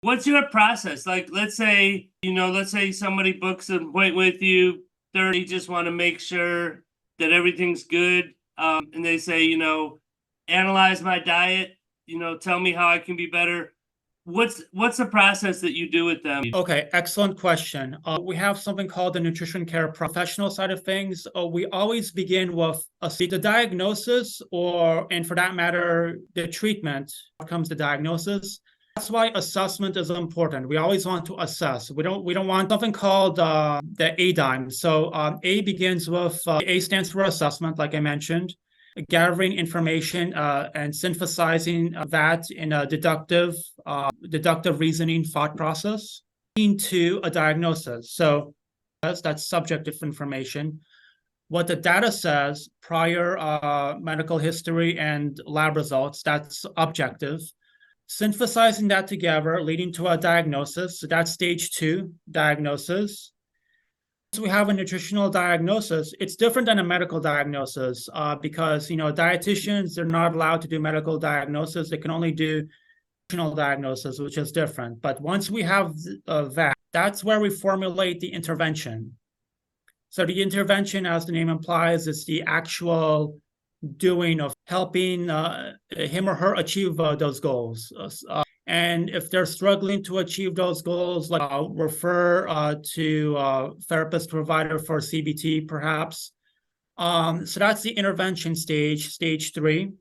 What's your process? Like, let's say somebody books an appointment with you, they just want to make sure that everything's good. And they say, analyze my diet, tell me how I can be better. What's the process that you do with them? Okay, excellent question. We have something called the nutrition care professional side of things. We always begin with the diagnosis, and for that matter, the treatment comes the diagnosis. That's why assessment is important. We always want to assess. We don't want something called the ADIME. So A begins with A stands for assessment, like I mentioned, gathering information and synthesizing that in a deductive reasoning thought process into a diagnosis. So that's subjective information. What the data says, prior medical history and lab results, that's objective. Synthesizing that together, leading to a diagnosis. So that's stage 2, diagnosis. So we have a nutritional diagnosis. It's different than a medical diagnosis because, dietitians, they're not allowed to do medical diagnosis. They can only do nutritional diagnosis, which is different. But once we have that's where we formulate the intervention. So the intervention, as the name implies, is the actual doing of helping him or her achieve those goals. And if they're struggling to achieve those goals, like refer to a therapist provider for CBT, perhaps. So that's the intervention stage 3.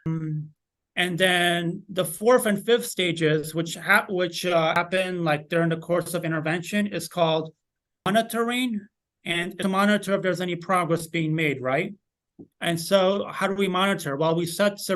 And then the 4th and 5th stages, which happen like during the course of intervention, is called monitoring, and to monitor if there's any progress being made, right? And so how do we monitor? Well, we set